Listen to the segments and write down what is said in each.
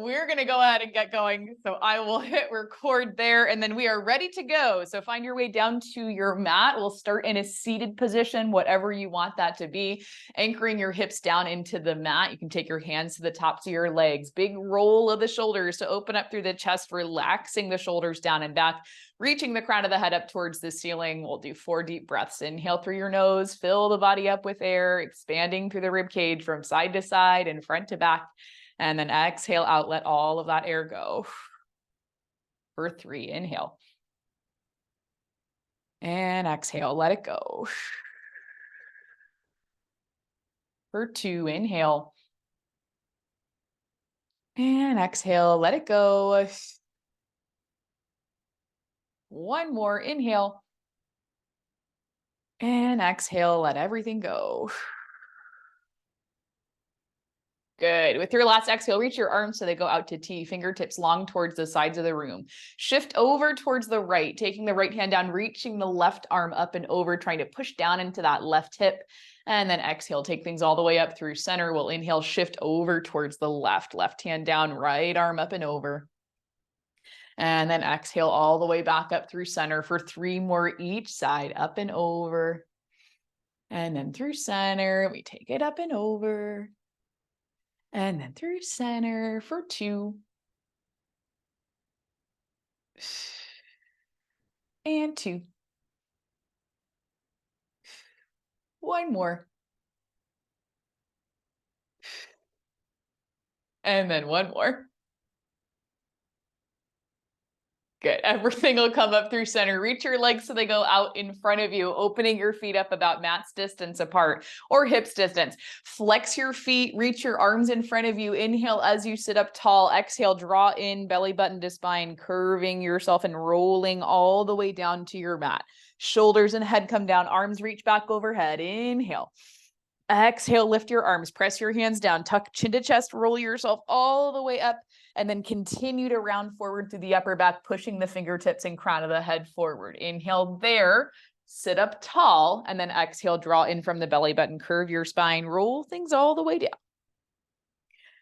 we're going to go ahead and get going. So I will hit record there, and then we are ready to go. So find your way down to your mat. We'll start in a seated position, whatever you want that to be, anchoring your hips down into the mat. You can take your hands to the tops of your legs. Big roll of the shoulders to open up through the chest, relaxing the shoulders down and back, reaching the crown of the head up towards the ceiling. We'll do 4 deep breaths. Inhale through your nose, fill the body up with air, expanding through the rib cage from side to side and front to back. And then exhale out, let all of that air go. For 3, inhale. And exhale, let it go. For 2, inhale. And exhale, let it go. 1 more, inhale. And exhale, let everything go. Good. With your last exhale, reach your arms so they go out to T, fingertips long towards the sides of the room. Shift over towards the right, taking the right hand down, reaching the left arm up and over, trying to push down into that left hip. And then exhale, take things all the way up through center. We'll inhale, shift over towards the left hand down, right arm up and over. And then exhale all the way back up through center for 3 more each side, up and over. And then through center, we take it up and over. And then through center for 2. And 2. 1 more. And then 1 more. Good. Everything will come up through center. Reach your legs so they go out in front of you, opening your feet up about mat's distance apart or hips distance. Flex your feet, reach your arms in front of you. Inhale as you sit up tall. Exhale, draw in belly button to spine, curving yourself and rolling all the way down to your mat. Shoulders and head come down, arms reach back overhead. Inhale. Exhale, lift your arms, press your hands down, tuck chin to chest, roll yourself all the way up, and then continue to round forward through the upper back, pushing the fingertips and crown of the head forward. Inhale there, sit up tall, and then exhale, draw in from the belly button, curve your spine, roll things all the way down.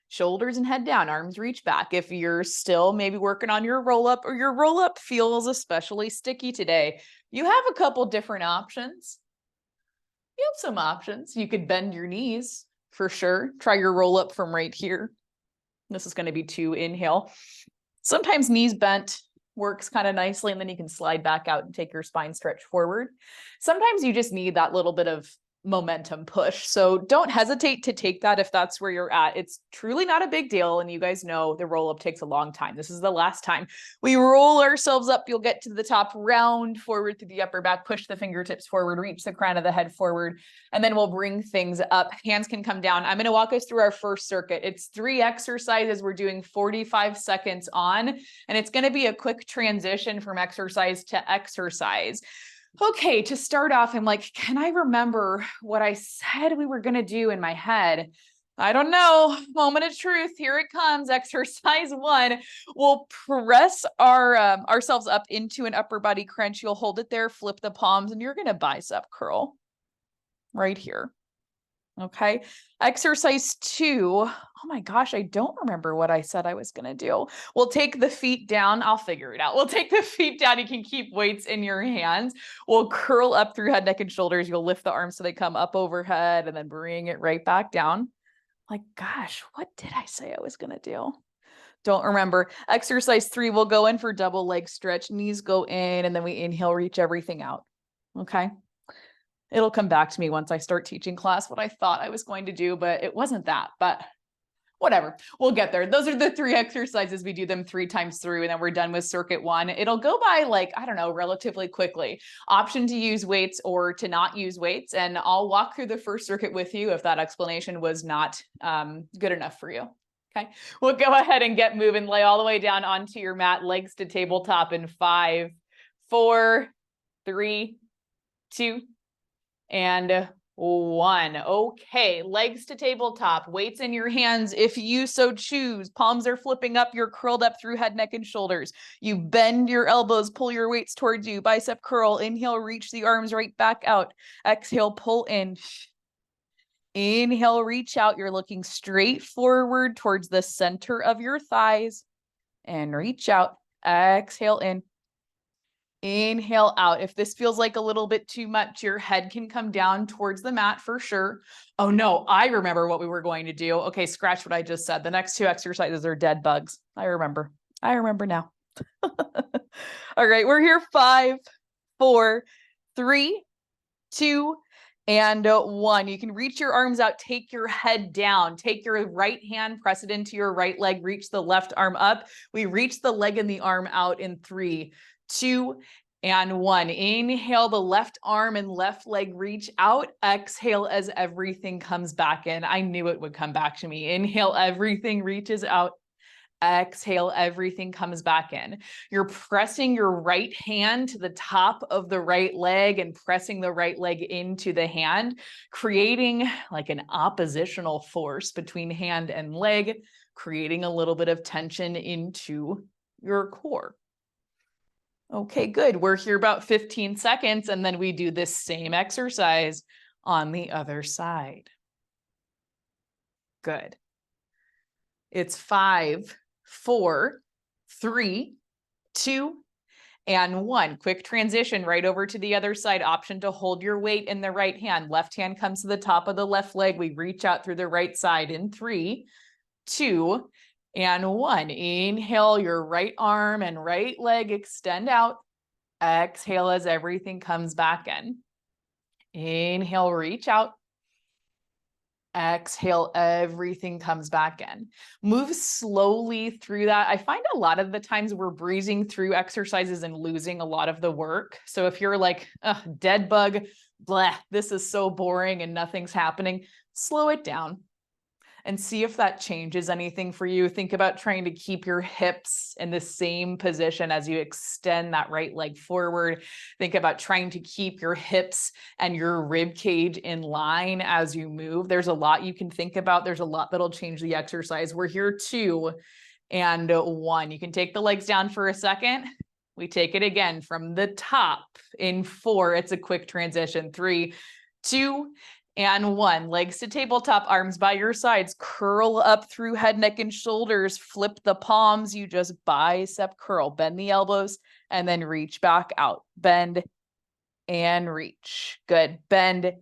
Shoulders and head down, arms reach back. If you're still maybe working on your roll up or your roll up feels especially sticky today, you have a couple different options. You have some options. You could bend your knees for sure. Try your roll up from right here. This is going to be 2, inhale. Sometimes knees bent works kind of nicely, and then you can slide back out and take your spine stretch forward. Sometimes you just need that little bit of momentum push. So don't hesitate to take that if that's where you're at. It's truly not a big deal. And you guys know the roll up takes a long time. This is the last time we roll ourselves up. You'll get to the top, round forward through the upper back, push the fingertips forward, reach the crown of the head forward, and then we'll bring things up. Hands can come down. I'm going to walk us through our first circuit. It's 3 exercises. We're doing 45 seconds on, and it's going to be a quick transition from exercise to exercise. Okay, to start off, I'm like, can I remember what I said we were going to do in my head? I don't know. Moment of truth. Here it comes. Exercise 1. We'll press ourselves up into an upper body crunch. You'll hold it there, flip the palms, and you're going to bicep curl right here. Okay. Exercise 2. Oh my gosh, I don't remember what I said I was going to do. We'll take the feet down. I'll figure it out. We'll take the feet down. You can keep weights in your hands. We'll curl up through head, neck, and shoulders. You'll lift the arms so they come up overhead and then bring it right back down. Like, gosh, what did I say I was going to do? Don't remember. Exercise 3, we'll go in for double leg stretch. Knees go in, and then we inhale, reach everything out. Okay. It'll come back to me once I start teaching class what I thought I was going to do, but it wasn't that, but whatever. We'll get there. Those are the 3 exercises. We do them 3 times through, and then we're done with circuit 1. It'll go by like, I don't know, relatively quickly. Option to use weights or to not use weights. And I'll walk through the first circuit with you if that explanation was not good enough for you. Okay. We'll go ahead and get moving. Lay all the way down onto your mat, legs to tabletop in 5, 4, 3, 2, and 1. Okay, legs to tabletop, weights in your hands if you so choose. Palms are flipping up, you're curled up through head, neck, and shoulders. You bend your elbows, pull your weights towards you, bicep curl, inhale, reach the arms right back out. Exhale, pull in. Inhale, reach out. You're looking straight forward towards the center of your thighs and reach out. Exhale in. Inhale out. If this feels like a little bit too much, your head can come down towards the mat for sure. Oh no, I remember what we were going to do. Okay, scratch what I just said. The next two exercises are dead bugs. I remember now. All right, we're here. 5, 4, 3, 2, and 1. You can reach your arms out, take your head down, take your right hand, press it into your right leg, reach the left arm up. We reach the leg and the arm out in 3, 2, and 1. Inhale, the left arm and left leg reach out. Exhale as everything comes back in. I knew it would come back to me. Inhale, everything reaches out. Exhale, everything comes back in. You're pressing your right hand to the top of the right leg and pressing the right leg into the hand, creating like an oppositional force between hand and leg, creating a little bit of tension into your core. Okay, good. We're here about 15 seconds, and then we do this same exercise on the other side. Good. It's 5, 4, 3, 2, and 1. Quick transition right over to the other side. Option to hold your weight in the right hand. Left hand comes to the top of the left leg. We reach out through the right side in 3, 2, and 1. Inhale, your right arm and right leg extend out. Exhale as everything comes back in. Inhale, reach out. Exhale, everything comes back in. Move slowly through that. I find a lot of the times we're breezing through exercises and losing a lot of the work. So if you're like, dead bug, blah, this is so boring and nothing's happening, slow it down and see if that changes anything for you. Think about trying to keep your hips in the same position as you extend that right leg forward. Think about trying to keep your hips and your rib cage in line as you move. There's a lot you can think about. There's a lot that'll change the exercise. We're here 2 and 1. You can take the legs down for a second. We take it again from the top in 4. It's a quick transition. 3, 2, and 1. Legs to tabletop, arms by your sides. Curl up through head, neck, and shoulders. Flip the palms. You just bicep curl. Bend the elbows and then reach back out. Bend and reach. Good. Bend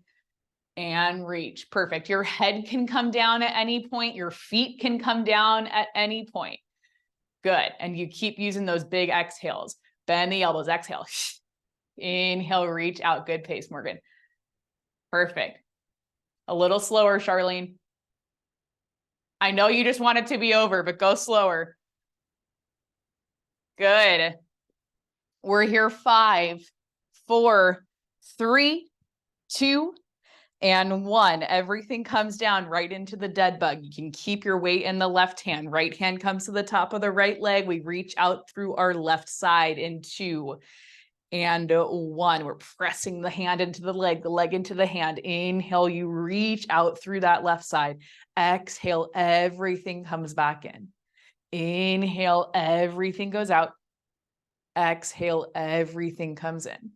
and reach. Perfect. Your head can come down at any point. Your feet can come down at any point. Good. And you keep using those big exhales. Bend the elbows. Exhale. Inhale, reach out. Good pace, Morgan. Perfect. A little slower, Charlene. I know you just want it to be over, but go slower. Good. We're here. 5, 4, 3, 2, and 1. Everything comes down right into the dead bug. You can keep your weight in the left hand. Right hand comes to the top of the right leg. We reach out through our left side in 2 and 1. We're pressing the hand into the leg into the hand. Inhale, you reach out through that left side. Exhale, everything comes back in. Inhale, everything goes out. Exhale, everything comes in.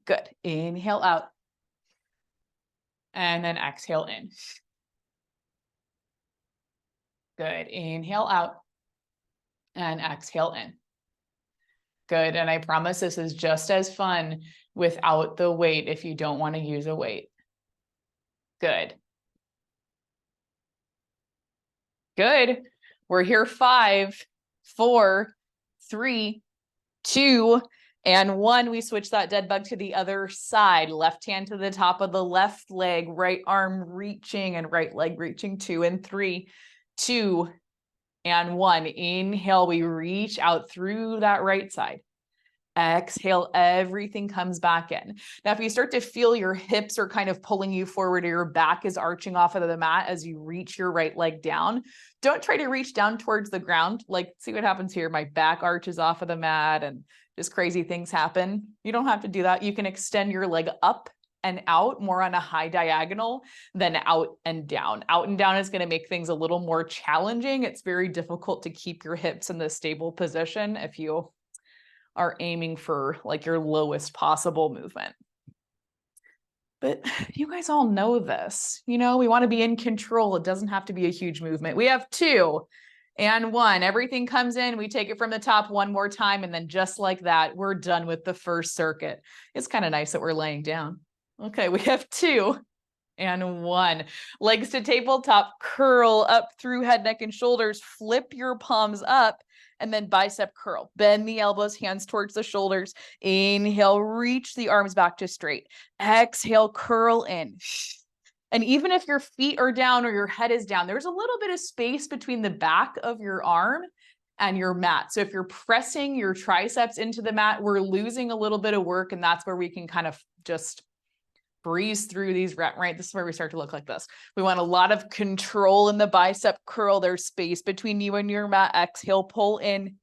Good. Inhale out. And then exhale in. Good. Inhale out. And exhale in. Good. And I promise this is just as fun without the weight if you don't want to use a weight. Good. Good. We're here. 5, 4, 3, 2, and 1. We switch that dead bug to the other side. Left hand to the top of the left leg, right arm reaching and right leg reaching. 2 and 3, 2 and 1. Inhale, we reach out through that right side. Exhale, everything comes back in. Now, if you start to feel your hips are kind of pulling you forward or your back is arching off of the mat as you reach your right leg down, don't try to reach down towards the ground. Like, see what happens here. My back arches off of the mat and just crazy things happen. You don't have to do that. You can extend your leg up and out more on a high diagonal than out and down. Out and down is going to make things a little more challenging. It's very difficult to keep your hips in the stable position if you are aiming for like your lowest possible movement. But you guys all know this. You know, we want to be in control. It doesn't have to be a huge movement. We have 2 and 1. Everything comes in. We take it from the top one more time. And then just like that, we're done with the first circuit. It's kind of nice that we're laying down. Okay, we have 2 and 1. Legs to tabletop, curl up through head, neck, and shoulders. Flip your palms up. And then bicep curl. Bend the elbows, hands towards the shoulders. Inhale, reach the arms back to straight. Exhale, curl in. And even if your feet are down or your head is down, there's a little bit of space between the back of your arm and your mat. So if you're pressing your triceps into the mat, we're losing a little bit of work, and that's where we can kind of just breeze through these reps, right? This is where we start to look like this. We want a lot of control in the bicep curl. There's space between you and your mat. Exhale, pull in.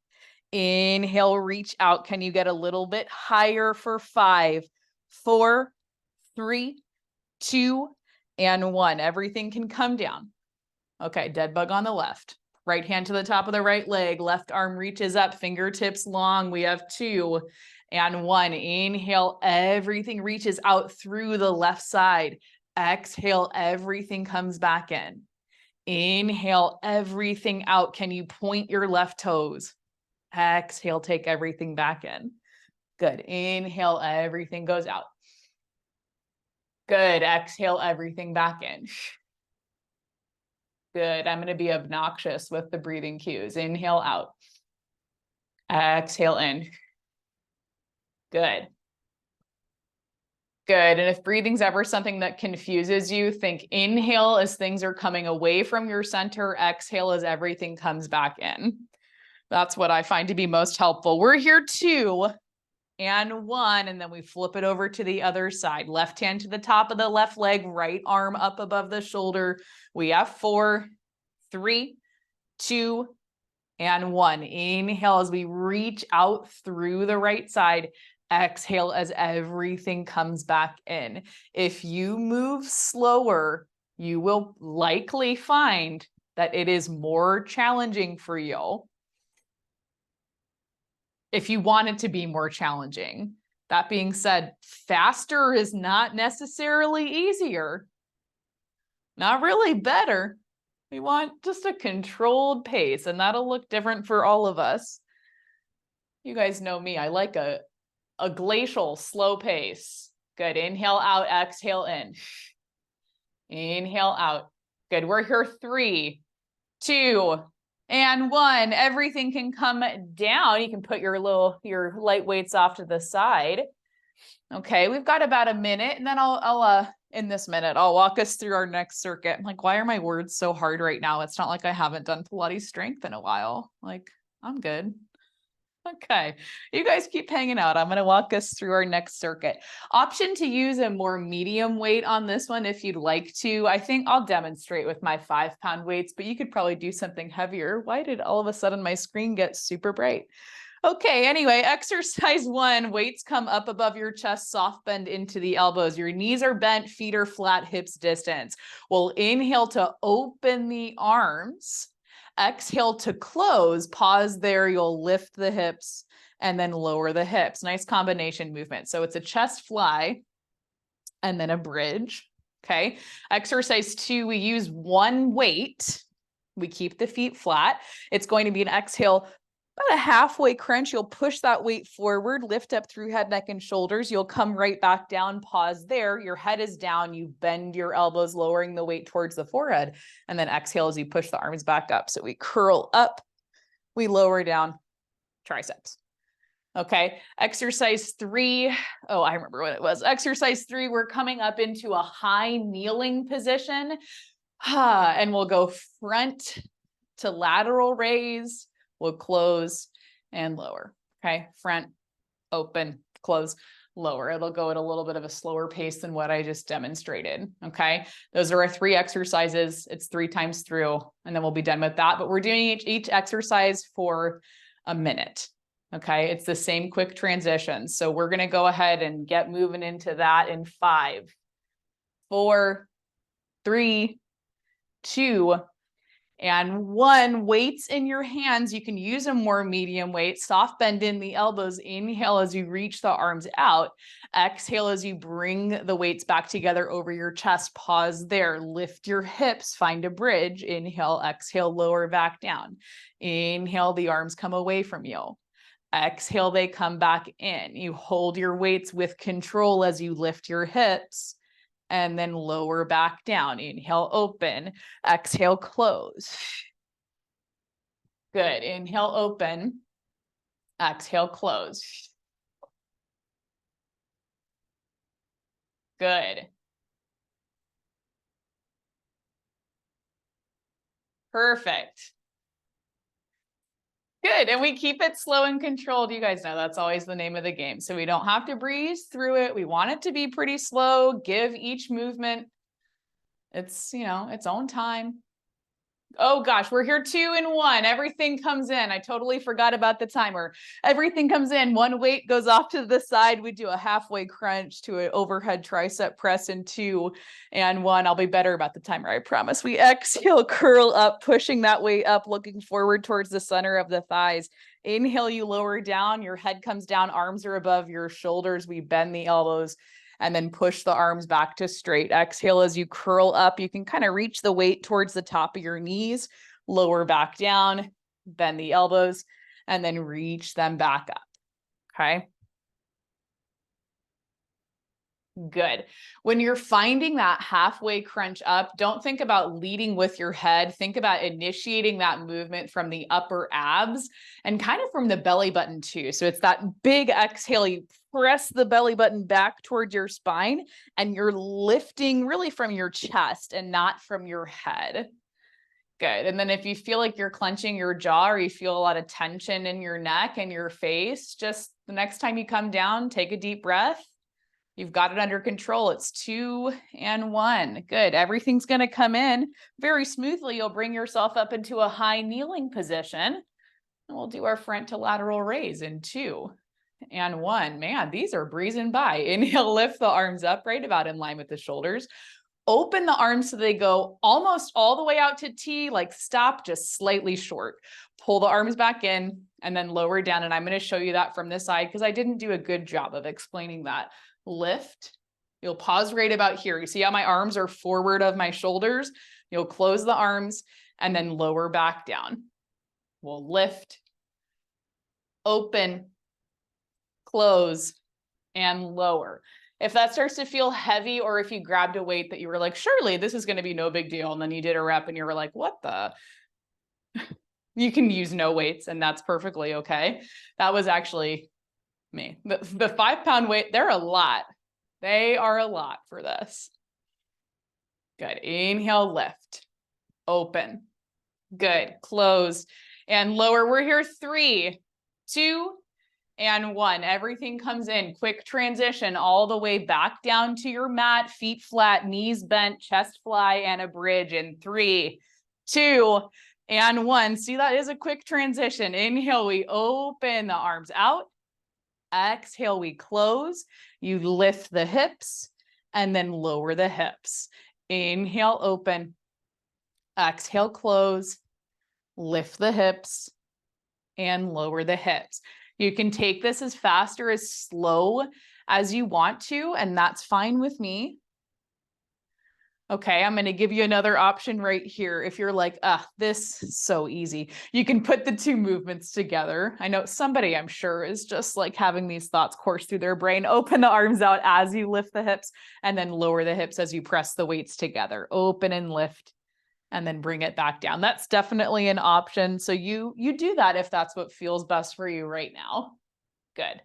Inhale, reach out. Can you get a little bit higher for 5, 4, 3, 2, and 1. Everything can come down. Okay, dead bug on the left. Right hand to the top of the right leg. Left arm reaches up, fingertips long. We have 2 and 1. Inhale, everything reaches out through the left side. Exhale, everything comes back in. Inhale, everything out. Can you point your left toes? Exhale, take everything back in. Good. Inhale, everything goes out. Good. Exhale, everything back in. Good. I'm going to be obnoxious with the breathing cues. Inhale out. Exhale in. Good. Good. And if breathing's ever something that confuses you, think inhale as things are coming away from your center. Exhale as everything comes back in. That's what I find to be most helpful. We're here 2 and 1, and then we flip it over to the other side. Left hand to the top of the left leg, right arm up above the shoulder. We have 4, 3, 2, and 1. Inhale as we reach out through the right side. Exhale as everything comes back in. If you move slower, you will likely find that it is more challenging for you. If you want it to be more challenging. That being said, faster is not necessarily easier. Not really better. We want just a controlled pace, and that'll look different for all of us. You guys know me. I like a glacial, slow pace. Good. Inhale out, exhale in. Inhale out. Good. We're here 3, 2, and 1. Everything can come down. You can put your light weights off to the side. Okay, we've got about a minute, and then in this minute, I'll walk us through our next circuit. I'm like, why are my words so hard right now? It's not like I haven't done Pilates strength in a while. Like, I'm good. Okay, you guys keep hanging out. I'm going to walk us through our next circuit. Option to use a more medium weight on this one if you'd like to. I think I'll demonstrate with my 5-pound weights, but you could probably do something heavier. Why did all of a sudden my screen get super bright? Okay, anyway, exercise 1, weights come up above your chest, soft bend into the elbows. Your knees are bent, feet are flat, hips distance. We'll inhale to open the arms. Exhale to close, pause there, you'll lift the hips and then lower the hips. Nice combination movement. So it's a chest fly and then a bridge, okay? Exercise 2, we use 1 weight. We keep the feet flat. It's going to be an exhale, about a halfway crunch. You'll push that weight forward, lift up through head, neck, and shoulders. You'll come right back down, pause there. Your head is down. You bend your elbows, lowering the weight towards the forehead. And then exhale as you push the arms back up. So we curl up, we lower down, triceps. Okay, exercise 3. Oh, I remember what it was. Exercise 3, we're coming up into a high kneeling position. And we'll go front to lateral raise. We'll close and lower. Okay, front, open, close, lower. It'll go at a little bit of a slower pace than what I just demonstrated. Okay, those are our 3 exercises. It's 3 times through, and then we'll be done with that. But we're doing each exercise for a minute. Okay, it's the same quick transition. So we're going to go ahead and get moving into that in 5, 4, 3, 2, And 1, weights in your hands. You can use a more medium weight. Soft bend in the elbows. Inhale as you reach the arms out. Exhale as you bring the weights back together over your chest. Pause there. Lift your hips. Find a bridge. Inhale, exhale, lower back down. Inhale, the arms come away from you. Exhale, they come back in. You hold your weights with control as you lift your hips. And then lower back down. Inhale, open. Exhale, close. Good. Inhale, open. Exhale, close. Good. Perfect. Good. And we keep it slow and controlled. You guys know that's always the name of the game. So we don't have to breeze through it. We want it to be pretty slow. Give each movement its, its own time. Oh gosh, we're here 2 and 1. Everything comes in. I totally forgot about the timer. Everything comes in. 1 weight goes off to the side. We do a halfway crunch to an overhead tricep press in 2 and 1. I'll be better about the timer, I promise. We exhale, curl up, pushing that weight up, looking forward towards the center of the thighs. Inhale, you lower down. Your head comes down. Arms are above your shoulders. We bend the elbows. And then push the arms back to straight. Exhale as you curl up. You can kind of reach the weight towards the top of your knees, lower back down, bend the elbows, and then reach them back up. Okay. Good. When you're finding that halfway crunch up, don't think about leading with your head. Think about initiating that movement from the upper abs and kind of from the belly button too. So it's that big exhale. You press the belly button back towards your spine and you're lifting really from your chest and not from your head. Good. And then if you feel like you're clenching your jaw or you feel a lot of tension in your neck and your face, just the next time you come down, take a deep breath. You've got it under control. It's 2 and 1. Good. Everything's going to come in very smoothly. You'll bring yourself up into a high kneeling position. And we'll do our front to lateral raise in 2 and 1. Man, these are breezing by. Inhale, lift the arms up right about in line with the shoulders. Open the arms so they go almost all the way out to T, like stop just slightly short. Pull the arms back in and then lower down. And I'm going to show you that from this side because I didn't do a good job of explaining that. Lift. You'll pause right about here. You see how my arms are forward of my shoulders? You'll close the arms and then lower back down. We'll lift, open, close, and lower. If that starts to feel heavy, or if you grabbed a weight that you were like, surely this is going to be no big deal, and then you did a rep and you were like, what the? You can use no weights, and that's perfectly okay. That was actually me. The 5-pound weight, they're a lot. They are a lot for this. Good. Inhale, lift, open. Good. Close and lower. We're here 3, 2, and 1. Everything comes in. Quick transition all the way back down to your mat, feet flat, knees bent, chest fly, and a bridge in 3, 2, and 1. See, that is a quick transition. Inhale, we open the arms out. Exhale, we close. You lift the hips and then lower the hips. Inhale, open. Exhale, close. Lift the hips and lower the hips. You can take this as fast or as slow as you want to, and that's fine with me. Okay, I'm going to give you another option right here. If you're like, this is so easy, you can put the 2 movements together. I know somebody, I'm sure, is just like having these thoughts course through their brain. Open the arms out as you lift the hips and then lower the hips as you press the weights together. Open and lift and then bring it back down. That's definitely an option. So you do that if that's what feels best for you right now. Good.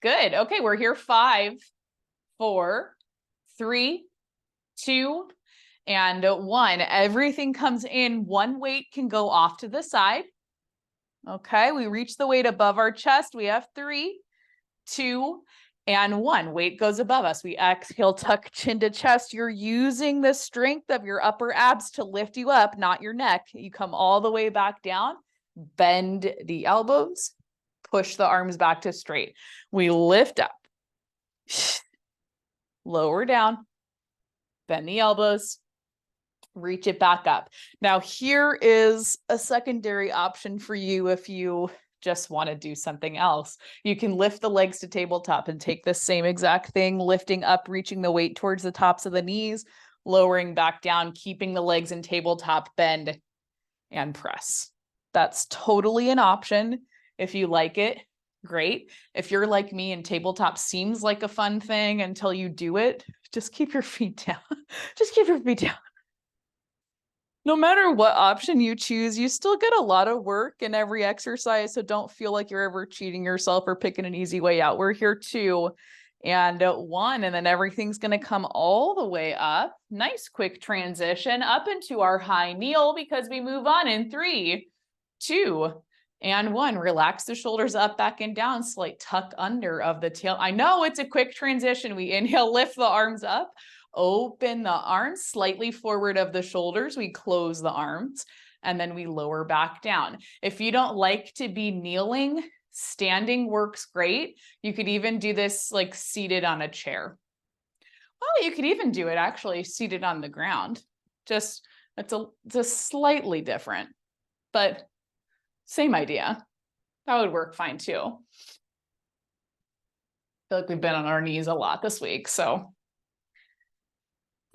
Good. Okay, we're here 5, 4, 3, 2, and 1. Everything comes in. 1 weight can go off to the side. Okay, we reach the weight above our chest. We have 3, 2, and 1. Weight goes above us. We exhale, tuck chin to chest. You're using the strength of your upper abs to lift you up, not your neck. You come all the way back down, bend the elbows, push the arms back to straight. We lift up, lower down, bend the elbows, reach it back up. Now, here is a secondary option for you if you just want to do something else. You can lift the legs to tabletop and take the same exact thing, lifting up, reaching the weight towards the tops of the knees, lowering back down, keeping the legs in tabletop, bend and press. That's totally an option. If you like it, great. If you're like me and tabletop seems like a fun thing until you do it, just keep your feet down. Just keep your feet down. No matter what option you choose, you still get a lot of work in every exercise. So don't feel like you're ever cheating yourself or picking an easy way out. We're here 2 and 1, and then everything's going to come all the way up. Nice quick transition up into our high kneel because we move on in 3, 2, and 1. Relax the shoulders up, back, and down. Slight tuck under of the tail. I know it's a quick transition. We inhale, lift the arms up. Open the arms slightly forward of the shoulders. We close the arms and then we lower back down. If you don't like to be kneeling, standing works great. You could even do this like seated on a chair. Well, you could even do it actually seated on the ground. Just it's slightly different, but same idea. That would work fine too. I feel like we've been on our knees a lot this week, so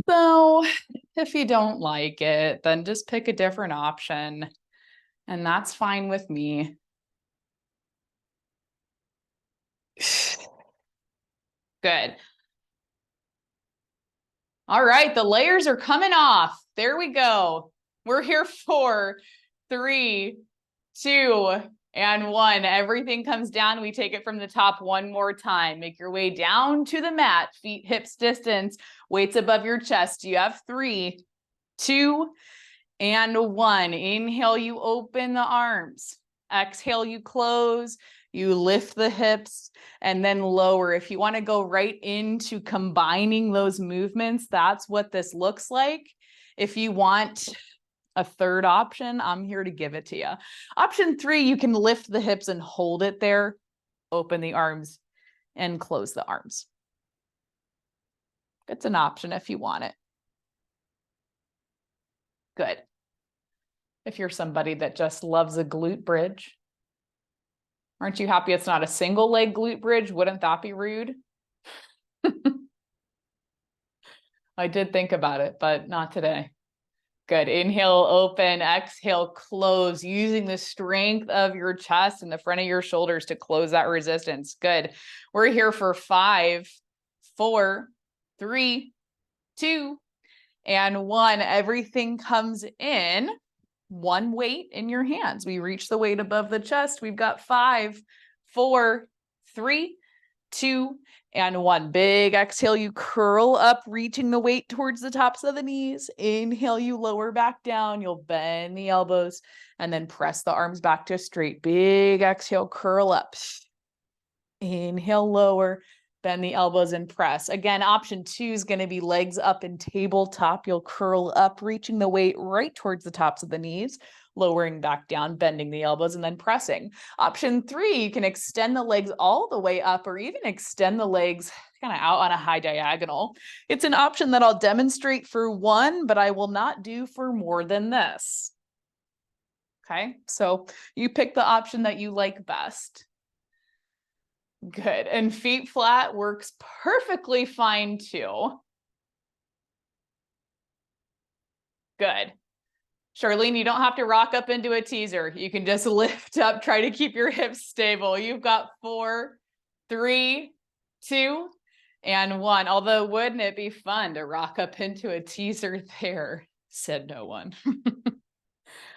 if you don't like it, then just pick a different option, and that's fine with me. Good. All right, the layers are coming off. There we go. We're here for 3, 2, and 1. Everything comes down. We take it from the top one more time. Make your way down to the mat, feet hips distance, weights above your chest. You have 3, 2, and 1. Inhale, you open the arms. Exhale, you close. You lift the hips and then lower. If you want to go right into combining those movements, that's what this looks like. If you want a third option, I'm here to give it to you. Option 3, you can lift the hips and hold it there, open the arms and close the arms. It's an option if you want it. Good. If you're somebody that just loves a glute bridge, aren't you happy it's not a single leg glute bridge? Wouldn't that be rude? I did think about it, but not today. Good. Inhale, open, exhale, close, using the strength of your chest and the front of your shoulders to close that resistance. Good. We're here for 5, 4, 3, 2, and 1. Everything comes in. One weight in your hands. We reach the weight above the chest. We've got 5, 4, 3, 2, and 1. Big exhale, you curl up, reaching the weight towards the tops of the knees. Inhale, you lower back down. You'll bend the elbows and then press the arms back to straight. Big exhale, curl up. Inhale, lower, bend the elbows and press. Again, option 2 is going to be legs up and tabletop. You'll curl up, reaching the weight right towards the tops of the knees, lowering back down, bending the elbows, and then pressing. Option 3, you can extend the legs all the way up or even extend the legs kind of out on a high diagonal. It's an option that I'll demonstrate for 1, but I will not do for more than this. Okay, so you pick the option that you like best. Good. And feet flat works perfectly fine too. Good. Charlene, you don't have to rock up into a teaser. You can just lift up, try to keep your hips stable. You've got 4, 3, 2, and 1. Although, wouldn't it be fun to rock up into a teaser there? Said no one.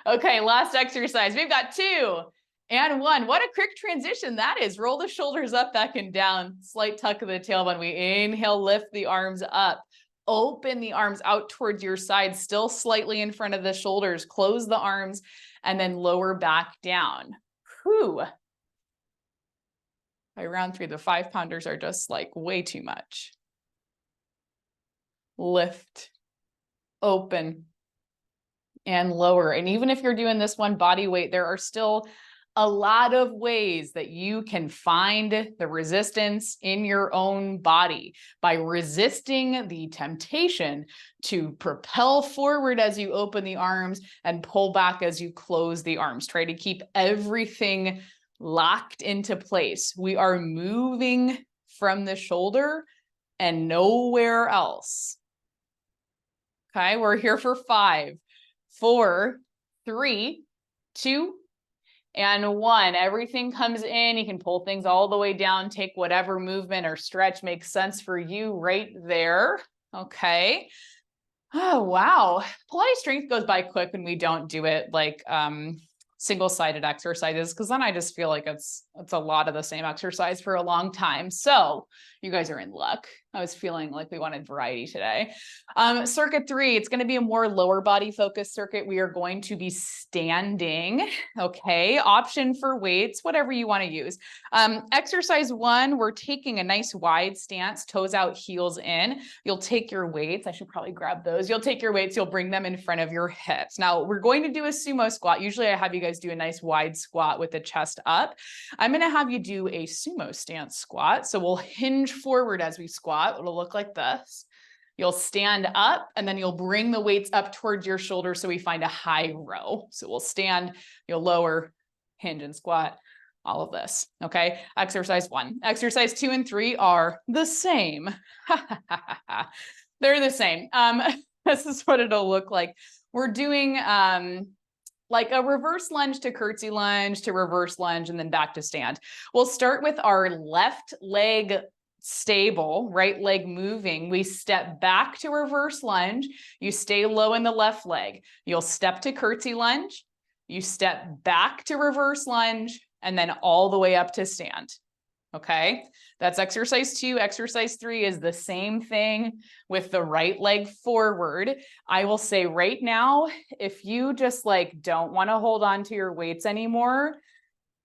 Okay, last exercise. We've got 2 and 1. What a quick transition that is. Roll the shoulders up, back and down. Slight tuck of the tailbone. We inhale, lift the arms up. Open the arms out towards your side, still slightly in front of the shoulders. Close the arms and then lower back down. Whew. By round 3, the 5-pounders are just like way too much. Lift, open, and lower. And even if you're doing this one body weight, there are still a lot of ways that you can find the resistance in your own body by resisting the temptation to propel forward as you open the arms and pull back as you close the arms. Try to keep everything locked into place. We are moving from the shoulder and nowhere else. Okay, we're here for 5, 4, 3, 2, and 1. Everything comes in. You can pull things all the way down, take whatever movement or stretch makes sense for you right there. Okay. Oh, wow. Pilates strength goes by quick when we don't do it like single-sided exercises, because then I just feel like it's a lot of the same exercise for a long time. So you guys are in luck. I was feeling like we wanted variety today. Circuit 3, it's going to be a more lower body focused circuit. We are going to be standing. Okay. Option for weights, whatever you want to use. Exercise 1, we're taking a nice wide stance, toes out, heels in. You'll take your weights. I should probably grab those. You'll take your weights. You'll bring them in front of your hips. Now we're going to do a sumo squat. Usually I have you guys do a nice wide squat with the chest up. I'm going to have you do a sumo stance squat. So we'll hinge forward as we squat. It'll look like this. You'll stand up and then you'll bring the weights up towards your shoulders so we find a high row. So we'll stand, you'll lower, hinge and squat, all of this. Okay. Exercise 1. Exercise 2 and 3 are the same. They're the same. This is what it'll look like. We're doing like a reverse lunge to curtsy lunge to reverse lunge and then back to stand. We'll start with our left leg stable, right leg moving. We step back to reverse lunge. You stay low in the left leg. You'll step to curtsy lunge. You step back to reverse lunge and then all the way up to stand. Okay, that's exercise 2. Exercise 3 is the same thing with the right leg forward. I will say right now, if you just like don't want to hold on to your weights anymore,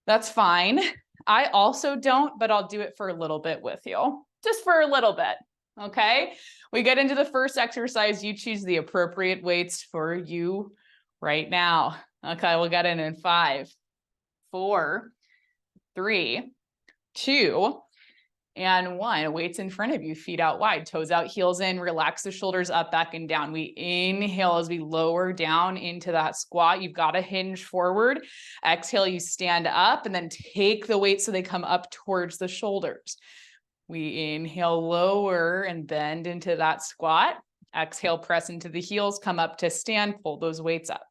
that's fine. I also don't, but I'll do it for a little bit with you, just for a little bit. Okay, we get into the first exercise. You choose the appropriate weights for you right now. Okay, we'll get in 5, 4, 3, 2, and 1. Weights in front of you, feet out wide, toes out, heels in, relax the shoulders up, back and down. We inhale as we lower down into that squat. You've got to hinge forward. Exhale, you stand up and then take the weight so they come up towards the shoulders. We inhale, lower and bend into that squat. Exhale, press into the heels, come up to stand, pull those weights up.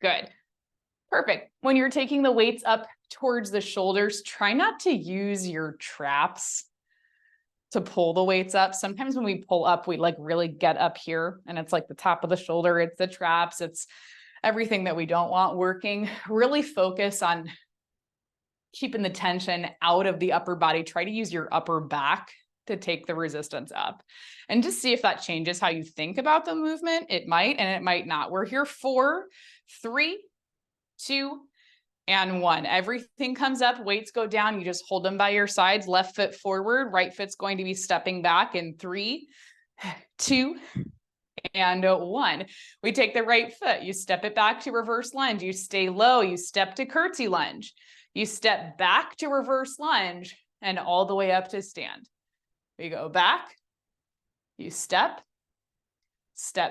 Good. Perfect. When you're taking the weights up towards the shoulders, try not to use your traps to pull the weights up. Sometimes when we pull up, we like really get up here and it's like the top of the shoulder. It's the traps. It's everything that we don't want working. Really focus on keeping the tension out of the upper body. Try to use your upper back to take the resistance up and just see if that changes how you think about the movement. It might, and it might not. We're here 4, 3, 2, and 1. Everything comes up, weights go down. You just hold them by your sides, left foot forward, right foot's going to be stepping back in 3, 2, and 1. We take the right foot, you step it back to reverse lunge, you stay low, you step to curtsy lunge, you step back to reverse lunge and all the way up to stand. We go back, you step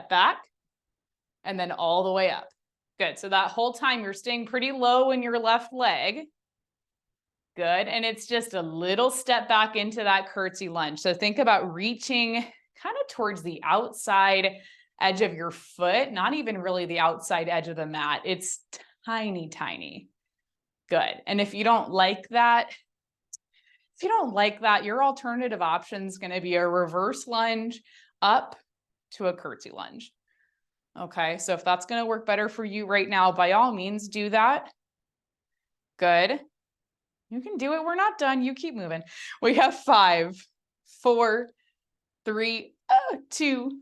back, and then all the way up. Good. So that whole time you're staying pretty low in your left leg. Good. And it's just a little step back into that curtsy lunge. So think about reaching kind of towards the outside edge of your foot, not even really the outside edge of the mat. It's tiny, tiny. Good. And if you don't like that, your alternative option is going to be a reverse lunge up to a curtsy lunge. Okay, so if that's going to work better for you right now, by all means, do that. Good. You can do it. We're not done. You keep moving. We have 5, 4, 3, 2,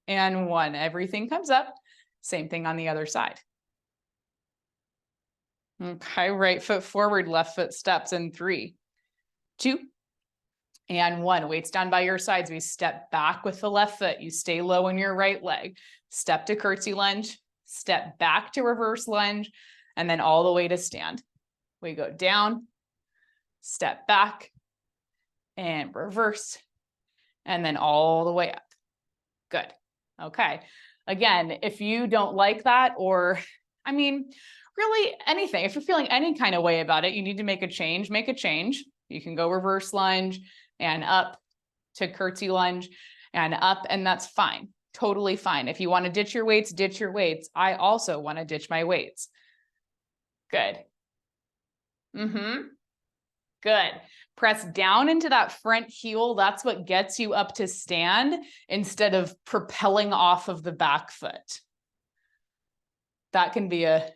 and 1. Everything comes up. Same thing on the other side. Okay, right foot forward, left foot steps in 3, 2, and 1. Weights down by your sides. We step back with the left foot. You stay low in your right leg. Step to curtsy lunge, step back to reverse lunge, and then all the way to stand. We go down, step back, and reverse, and then all the way up. Good. Okay. Again, if you don't like that, or I mean, really anything, if you're feeling any kind of way about it, you need to make a change, make a change. You can go reverse lunge and up to curtsy lunge and up, and that's fine. Totally fine. If you want to ditch your weights, ditch your weights. I also want to ditch my weights. Good. Good. Press down into that front heel. That's what gets you up to stand instead of propelling off of the back foot. That can be a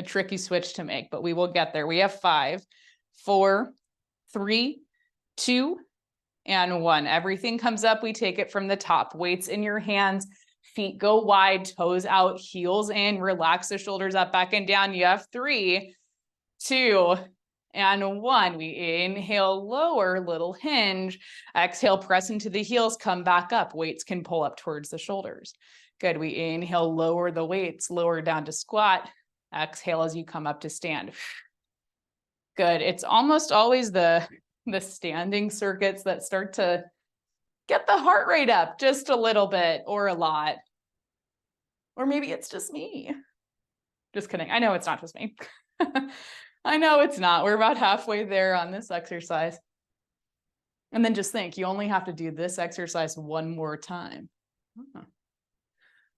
tricky switch to make, but we will get there. We have 5, 4, 3, 2, and 1. Everything comes up. We take it from the top. Weights in your hands. Feet go wide, toes out, heels in. Relax the shoulders up, back, and down. You have 3, 2, and 1. We inhale, lower, little hinge. Exhale, press into the heels, come back up. Weights can pull up towards the shoulders. Good. We inhale, lower the weights, lower down to squat. Exhale as you come up to stand. Good. It's almost always the standing circuits that start to get the heart rate up just a little bit or a lot. Or maybe it's just me. Just kidding. I know it's not just me. I know it's not. We're about halfway there on this exercise. And then just think, you only have to do this exercise one more time.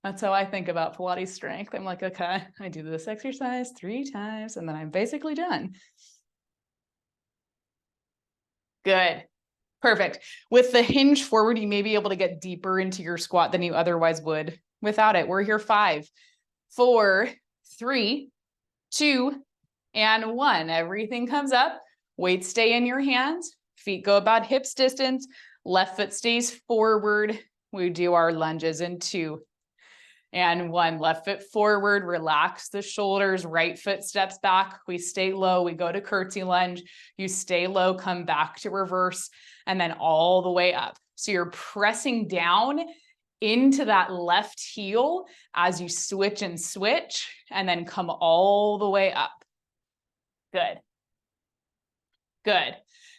That's how I think about Pilates strength. I'm like, okay, I do this exercise 3 times and then I'm basically done. Good. Perfect. With the hinge forward, you may be able to get deeper into your squat than you otherwise would without it. We're here 5, 4, 3, 2, and 1. Everything comes up. Weights stay in your hands. Feet go about hips distance. Left foot stays forward. We do our lunges in 2 and 1. Left foot forward. Relax the shoulders. Right foot steps back. We stay low. We go to curtsy lunge. You stay low, come back to reverse, and then all the way up. So you're pressing down into that left heel as you switch, and then come all the way up. Good. Good.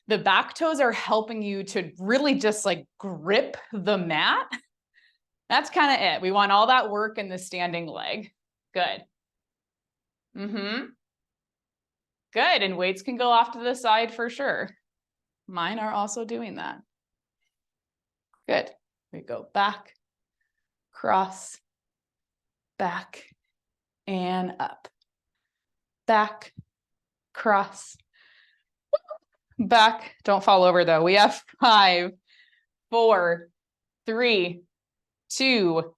The back toes are helping you to really just like grip the mat. That's kind of it. We want all that work in the standing leg. Good. Good. And weights can go off to the side for sure. Mine are also doing that. Good. We go back, cross, back, and up. Back, cross, back. Don't fall over though. We have 5, 4, 3, 2,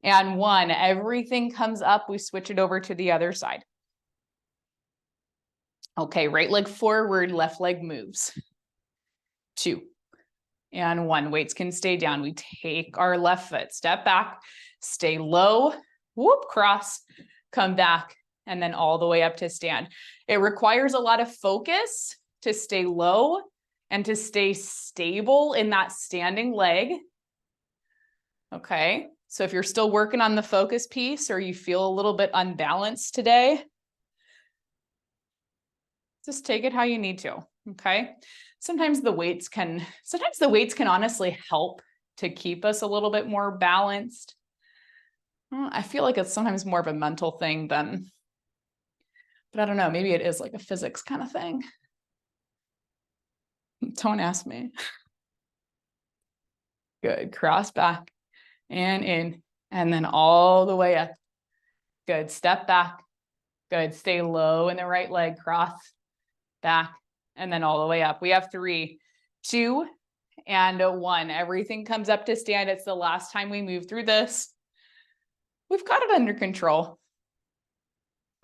and 1. Everything comes up. We switch it over to the other side. Okay, right leg forward, left leg moves. 2 and 1. Weights can stay down. We take our left foot, step back, stay low, whoop, cross, come back, and then all the way up to stand. It requires a lot of focus to stay low and to stay stable in that standing leg. Okay, so if you're still working on the focus piece or you feel a little bit unbalanced today, just take it how you need to, okay? Sometimes the weights can honestly help to keep us a little bit more balanced. I feel like it's sometimes more of a mental thing than, but I don't know, maybe it is like a physics kind of thing. Don't ask me. Good, cross back and in, and then all the way up. Good, step back. Good, stay low in the right leg, cross, back, and then all the way up. We have 3, 2, and 1. Everything comes up to stand. It's the last time we move through this. We've got it under control.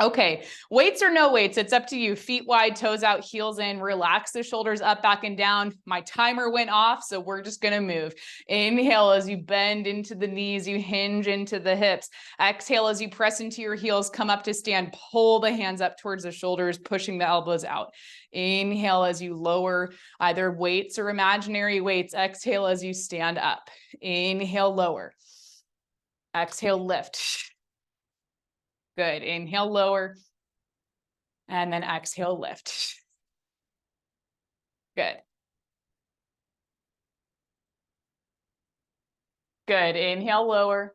Okay, weights or no weights, it's up to you. Feet wide, toes out, heels in, relax the shoulders up, back and down. My timer went off, so we're just gonna move. Inhale as you bend into the knees, you hinge into the hips. Exhale as you press into your heels, come up to stand, pull the hands up towards the shoulders, pushing the elbows out. Inhale as you lower either weights or imaginary weights. Exhale as you stand up. Inhale, lower. Exhale, lift. Good. Inhale, lower. And then exhale, lift. Good. Good. Inhale, lower.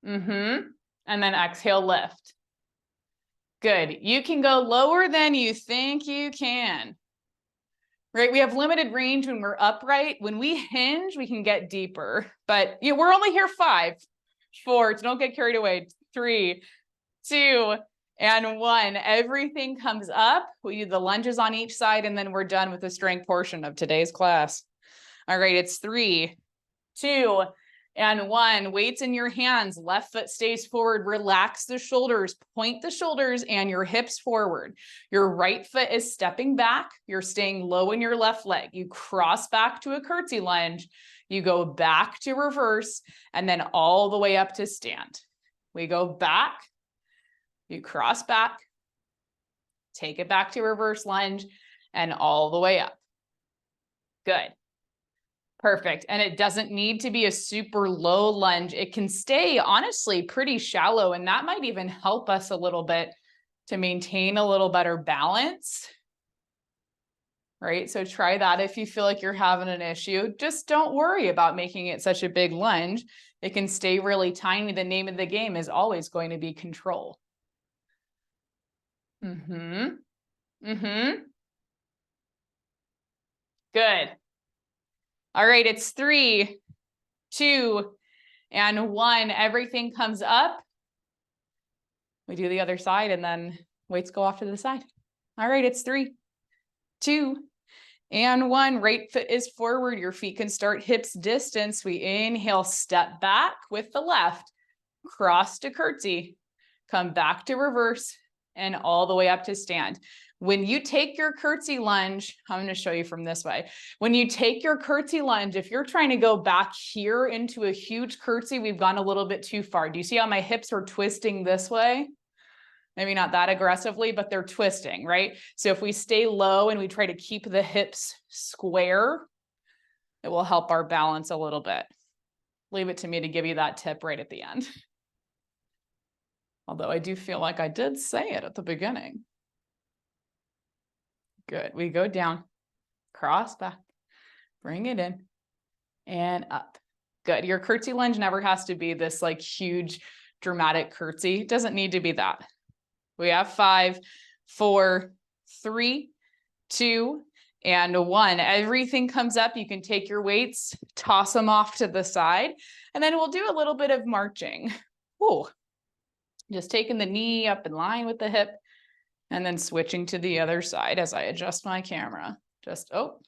And then exhale, lift. Good. You can go lower than you think you can. Right? We have limited range when we're upright. When we hinge, we can get deeper. But we're only here 5, 4, so don't get carried away. 3, 2, and 1. Everything comes up. We do the lunges on each side, and then we're done with the strength portion of today's class. All right, it's 3, 2, and 1. Weights in your hands. Left foot stays forward. Relax the shoulders. Point the shoulders and your hips forward. Your right foot is stepping back. You're staying low in your left leg. You cross back to a curtsy lunge. You go back to reverse, and then all the way up to stand. We go back. You cross back. Take it back to reverse lunge, and all the way up. Good. Perfect. And it doesn't need to be a super low lunge. It can stay honestly pretty shallow, and that might even help us a little bit to maintain a little better balance. Right? So try that if you feel like you're having an issue. Just don't worry about making it such a big lunge. It can stay really tiny. The name of the game is always going to be control. Good. All right, it's 3, 2, and 1. Everything comes up. We do the other side, and then weights go off to the side. All right, it's 3, 2, and 1. Right foot is forward. Your feet can start hips distance. We inhale, step back with the left, cross to curtsy, come back to reverse, and all the way up to stand. When you take your curtsy lunge, I'm going to show you from this way. When you take your curtsy lunge, if you're trying to go back here into a huge curtsy, we've gone a little bit too far. Do you see how my hips are twisting this way? Maybe not that aggressively, but they're twisting, right? So if we stay low and we try to keep the hips square, it will help our balance a little bit. Leave it to me to give you that tip right at the end. Although I do feel like I did say it at the beginning. Good. We go down, cross back, bring it in, and up. Good. Your curtsy lunge never has to be this like huge dramatic curtsy. It doesn't need to be that. We have 5, 4, 3, 2, and 1. Everything comes up. You can take your weights, toss them off to the side, and then we'll do a little bit of marching. Ooh. Just taking the knee up in line with the hip, and then switching to the other side as I adjust my camera. Oh,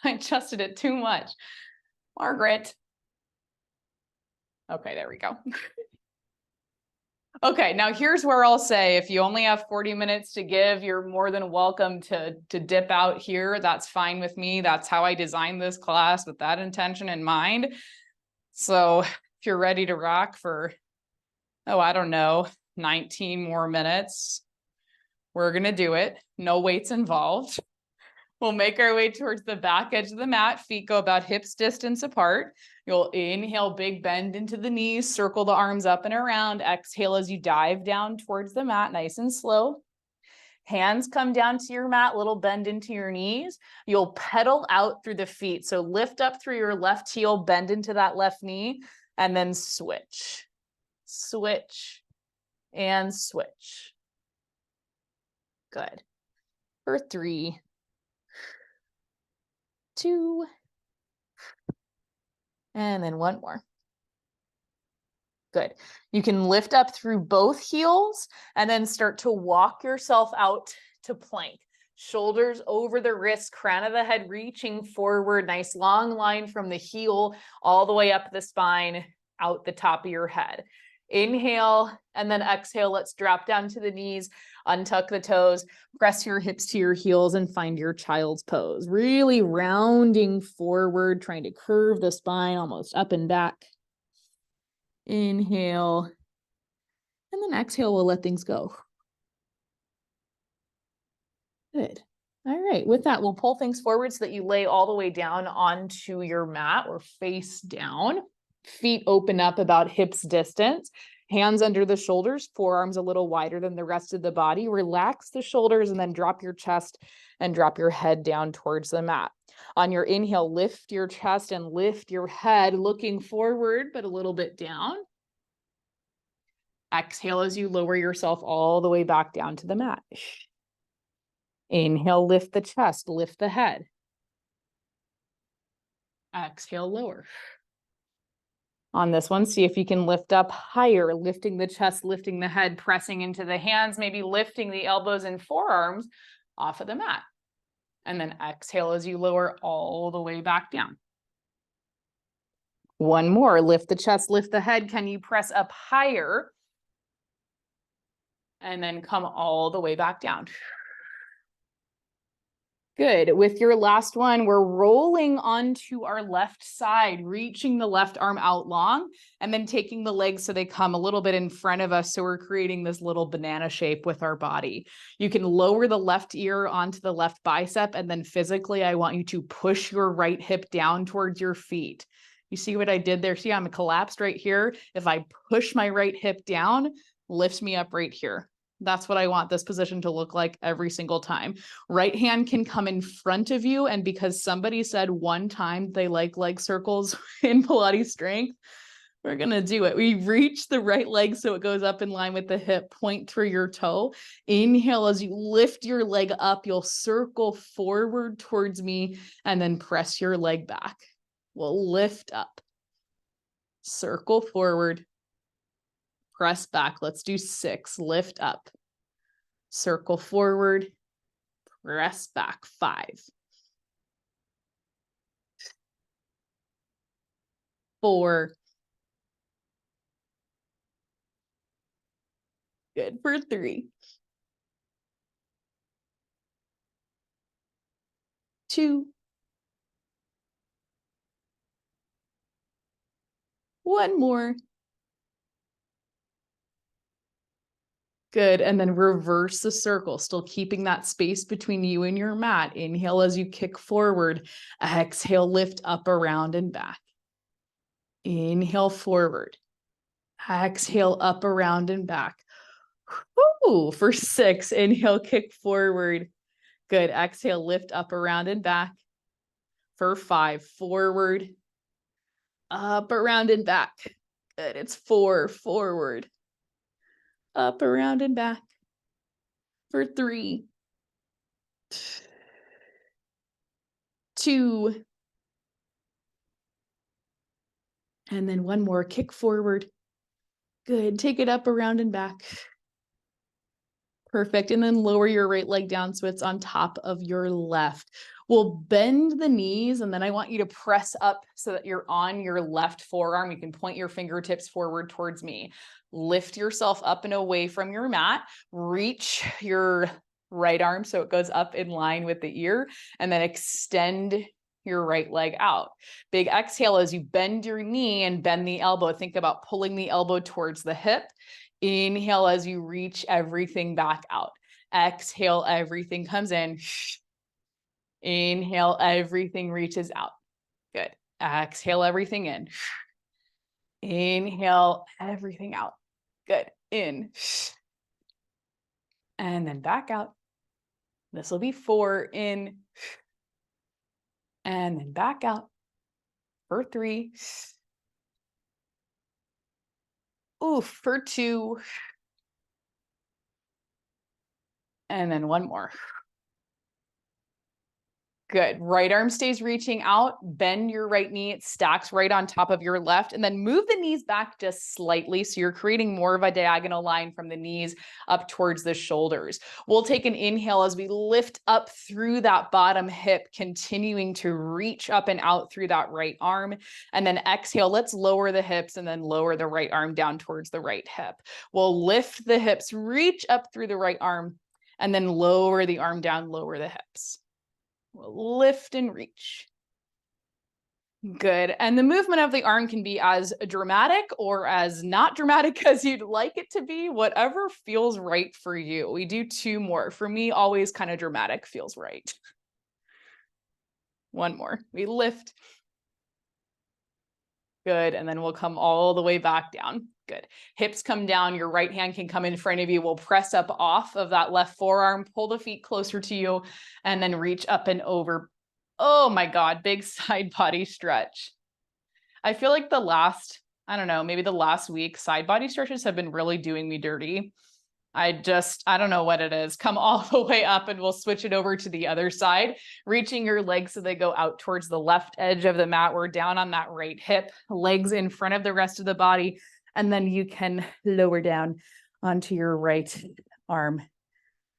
I adjusted it too much. Margaret. Okay, there we go. Okay, now here's where I'll say, if you only have 40 minutes to give, you're more than welcome to dip out here. That's fine with me. That's how I designed this class, with that intention in mind. So if you're ready to rock for, I don't know, 19 more minutes, we're going to do it. No weights involved. We'll make our way towards the back edge of the mat. Feet go about hips distance apart. You'll inhale, big bend into the knees, circle the arms up and around. Exhale as you dive down towards the mat, nice and slow. Hands come down to your mat, little bend into your knees. You'll pedal out through the feet. So lift up through your left heel, bend into that left knee, and then switch. Switch and switch. Good. For 3, 2, and then 1 more. Good. You can lift up through both heels and then start to walk yourself out to plank. Shoulders over the wrists, crown of the head reaching forward. Nice long line from the heel all the way up the spine, out the top of your head. Inhale, and then exhale. Let's drop down to the knees, untuck the toes, press your hips to your heels, and find your child's pose. Really rounding forward, trying to curve the spine almost up and back. Inhale, and then exhale, we'll let things go. Good. All right, with that, we'll pull things forward so that you lay all the way down onto your mat or face down. Feet open up about hips distance, hands under the shoulders, forearms a little wider than the rest of the body. Relax the shoulders and then drop your chest and drop your head down towards the mat. On your inhale, lift your chest and lift your head, looking forward, but a little bit down. Exhale as you lower yourself all the way back down to the mat. Inhale, lift the chest, lift the head. Exhale, lower. On this one, see if you can lift up higher, lifting the chest, lifting the head, pressing into the hands, maybe lifting the elbows and forearms off of the mat. And then exhale as you lower all the way back down. One more, lift the chest, lift the head. Can you press up higher? And then come all the way back down. Good. With your last one, we're rolling onto our left side, reaching the left arm out long, and then taking the legs so they come a little bit in front of us. So we're creating this little banana shape with our body. You can lower the left ear onto the left bicep, and then physically, I want you to push your right hip down towards your feet. You see what I did there? See, I'm collapsed right here. If I push my right hip down, lift me up right here. That's what I want this position to look like every single time. Right hand can come in front of you. And because somebody said one time they like leg circles in Pilates strength, we're going to do it. We reach the right leg so it goes up in line with the hip, point through your toe. Inhale as you lift your leg up, you'll circle forward towards me and then press your leg back. We'll lift up, circle forward, press back. Let's do 6. Lift up, circle forward, press back. 5, 4, good for 3, 2, 1 more. Good. And then reverse the circle, still keeping that space between you and your mat. Inhale as you kick forward. Exhale, lift up, around, and back. Inhale forward. Exhale up, around, and back. Woo! For 6, inhale, kick forward. Good. Exhale, lift up, around, and back. For 5, forward, up, around, and back. Good. It's 4, forward, up, around, and back. For 3, 2, and then 1 more, kick forward. Good. Take it up, around, and back. Perfect. And then lower your right leg down so it's on top of your left. We'll bend the knees, and then I want you to press up so that you're on your left forearm. You can point your fingertips forward towards me. Lift yourself up and away from your mat. Reach your right arm so it goes up in line with the ear, and then extend your right leg out. Big exhale as you bend your knee and bend the elbow. Think about pulling the elbow towards the hip. Inhale as you reach everything back out. Exhale, everything comes in. Inhale, everything reaches out. Good. Exhale, everything in. Inhale, everything out. Good. In. And then back out. This will be 4. In. And then back out. For 3. Oof, for 2. And then 1 more. Good. Right arm stays reaching out, bend your right knee, it stacks right on top of your left, and then move the knees back just slightly. So you're creating more of a diagonal line from the knees up towards the shoulders. We'll take an inhale as we lift up through that bottom hip, continuing to reach up and out through that right arm. And then exhale, let's lower the hips and then lower the right arm down towards the right hip. We'll lift the hips, reach up through the right arm, and then lower the arm down, lower the hips. We'll lift and reach. Good. And the movement of the arm can be as dramatic or as not dramatic as you'd like it to be, whatever feels right for you. We do 2 more. For me, always kind of dramatic feels right. 1 more. We lift. Good. And then we'll come all the way back down. Good. Hips come down. Your right hand can come in front of you. We'll press up off of that left forearm, pull the feet closer to you, and then reach up and over. Oh my God, big side body stretch. I feel like I don't know, maybe the last week, side body stretches have been really doing me dirty. I don't know what it is. Come all the way up and we'll switch it over to the other side, reaching your legs so they go out towards the left edge of the mat. We're down on that right hip, legs in front of the rest of the body. And then you can lower down onto your right arm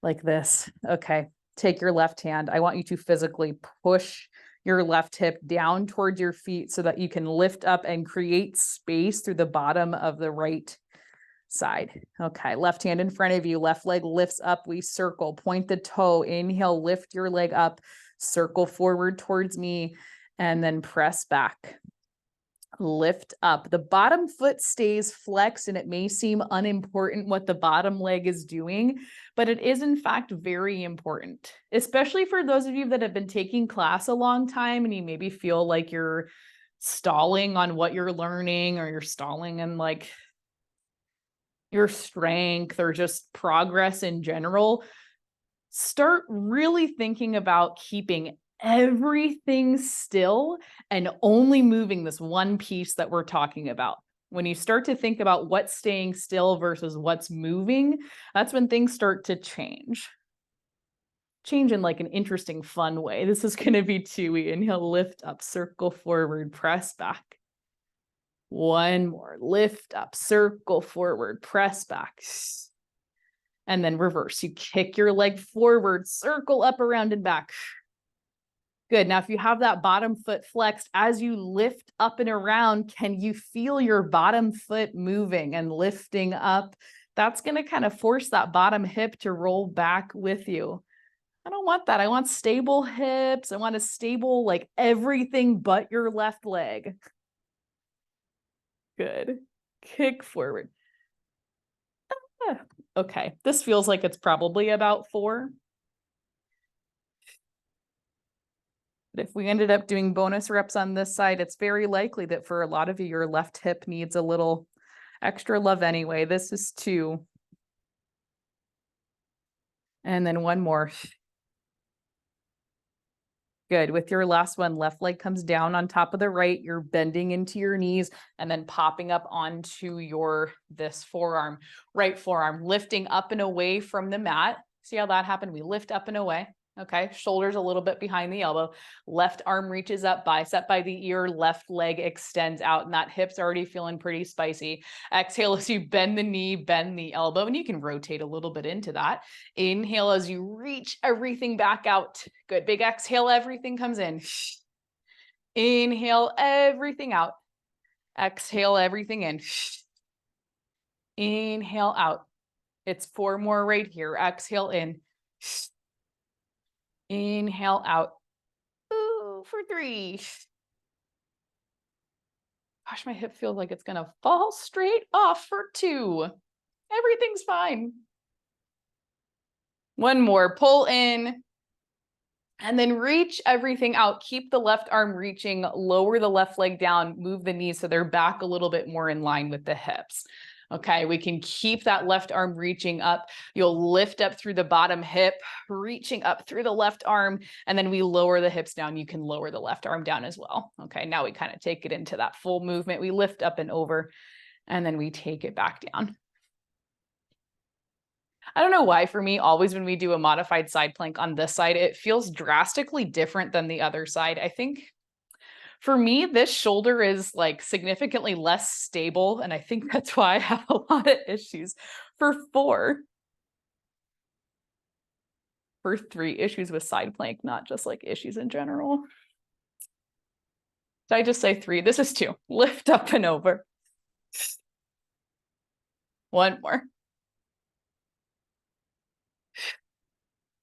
like this. Okay. Take your left hand. I want you to physically push your left hip down towards your feet so that you can lift up and create space through the bottom of the right side. Okay, left hand in front of you, left leg lifts up, we circle, point the toe, inhale, lift your leg up, circle forward towards me, and then press back. Lift up. The bottom foot stays flexed, and it may seem unimportant what the bottom leg is doing, but it is in fact very important, especially for those of you that have been taking class a long time and you maybe feel like you're stalling on what you're learning, or you're stalling in like your strength or just progress in general. Start really thinking about keeping everything still and only moving this one piece that we're talking about. When you start to think about what's staying still versus what's moving, that's when things start to change. Change in like an interesting, fun way. This is going to be 2. We inhale, lift up, circle forward, press back. 1 more, lift up, circle forward, press back. And then reverse. You kick your leg forward, circle up, around, and back. Good. Now, if you have that bottom foot flexed, as you lift up and around, can you feel your bottom foot moving and lifting up? That's going to kind of force that bottom hip to roll back with you. I don't want that. I want stable hips. I want a stable, like everything but your left leg. Good. Kick forward. Okay. This feels like it's probably about 4. But if we ended up doing bonus reps on this side, it's very likely that for a lot of you, your left hip needs a little extra love anyway. This is 2. And then 1 more. Good. With your last one, left leg comes down on top of the right. You're bending into your knees and then popping up onto this forearm, right forearm, lifting up and away from the mat. See how that happened? We lift up and away. Okay. Shoulders a little bit behind the elbow. Left arm reaches up, bicep by the ear, left leg extends out, and that hip's already feeling pretty spicy. Exhale as you bend the knee, bend the elbow, and you can rotate a little bit into that. Inhale as you reach everything back out. Good. Big exhale, everything comes in. Inhale, everything out. Exhale, everything in. Inhale out. It's 4 more right here. Exhale in. Inhale out. Ooh, for 3. Gosh, my hip feels like it's going to fall straight off for 2. Everything's fine. 1 more. Pull in. And then reach everything out. Keep the left arm reaching. Lower the left leg down. Move the knees so they're back a little bit more in line with the hips. Okay, we can keep that left arm reaching up. You'll lift up through the bottom hip, reaching up through the left arm, and then we lower the hips down. You can lower the left arm down as well. Okay, now we kind of take it into that full movement. We lift up and over, and then we take it back down. I don't know why, for me, always when we do a modified side plank on this side, it feels drastically different than the other side. I think for me, this shoulder is like significantly less stable. And I think that's why I have a lot of issues. For 4, for 3, issues with side plank, not just like issues in general. Did I just say 3? This is 2. Lift up and over. 1 more.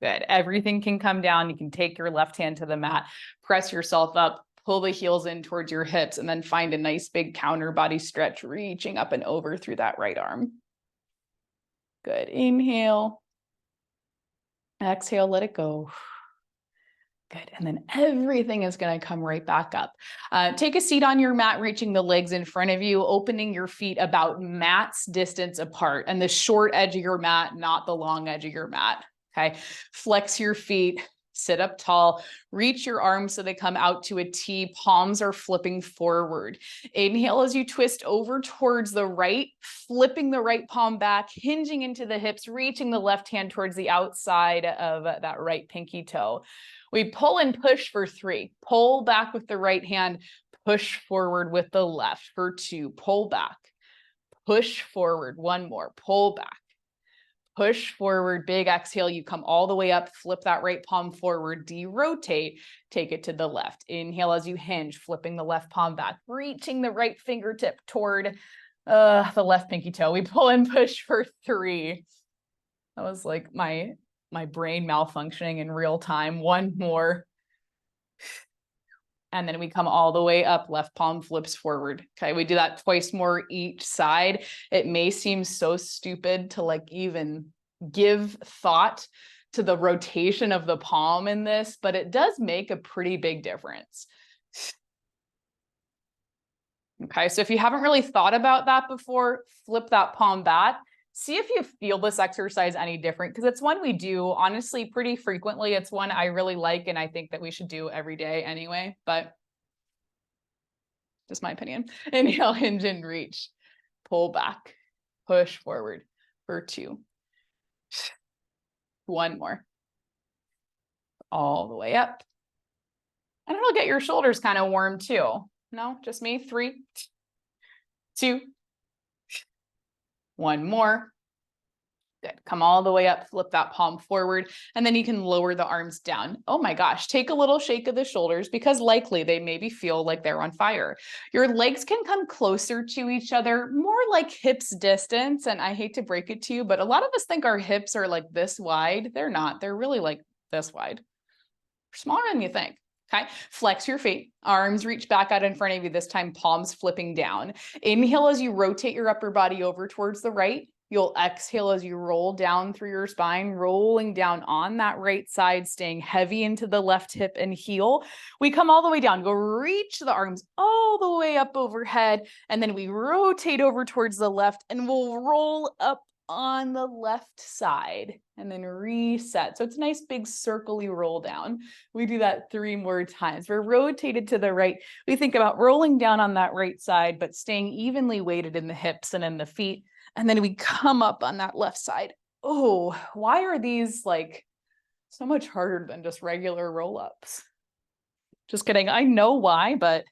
Good. Everything can come down. You can take your left hand to the mat, press yourself up, pull the heels in towards your hips, and then find a nice big counter body stretch, reaching up and over through that right arm. Good. Inhale. Exhale, let it go. Good. And then everything is going to come right back up. Take a seat on your mat, reaching the legs in front of you, opening your feet about mat's distance apart, and the short edge of your mat, not the long edge of your mat. Okay. Flex your feet, sit up tall, reach your arms so they come out to a T. Palms are flipping forward. Inhale as you twist over towards the right, flipping the right palm back, hinging into the hips, reaching the left hand towards the outside of that right pinky toe. We pull and push for 3. Pull back with the right hand, push forward with the left for 2. Pull back, push forward. 1 more, pull back. Push forward, big exhale. You come all the way up, flip that right palm forward, derotate, take it to the left. Inhale as you hinge, flipping the left palm back, reaching the right fingertip toward the left pinky toe. We pull and push for 3. That was like my brain malfunctioning in real time. 1 more. And then we come all the way up, left palm flips forward. Okay, we do that twice more each side. It may seem so stupid to like even give thought to the rotation of the palm in this, but it does make a pretty big difference. Okay, so if you haven't really thought about that before, flip that palm back. See if you feel this exercise any different, because it's one we do honestly pretty frequently. It's one I really like, and I think that we should do every day anyway, but just my opinion. Inhale, hinge and reach. Pull back, push forward for 2. 1 more. All the way up. And it'll get your shoulders kind of warm too. No, just me. 3, 2, 1 more. Good. Come all the way up, flip that palm forward, and then you can lower the arms down. Oh my gosh, take a little shake of the shoulders because likely they maybe feel like they're on fire. Your legs can come closer to each other, more like hips distance. And I hate to break it to you, but a lot of us think our hips are like this wide. They're not. They're really like this wide. Smaller than you think. Okay, flex your feet, arms reach back out in front of you, this time palms flipping down. Inhale as you rotate your upper body over towards the right. You'll exhale as you roll down through your spine, rolling down on that right side, staying heavy into the left hip and heel. We come all the way down, go reach the arms all the way up overhead, and then we rotate over towards the left and we'll roll up on the left side and then reset. So it's a nice big circle-y roll down. We do that 3 more times. We're rotated to the right. We think about rolling down on that right side, but staying evenly weighted in the hips and in the feet. And then we come up on that left side. Oh, why are these like so much harder than just regular roll-ups? Just kidding. I know why, but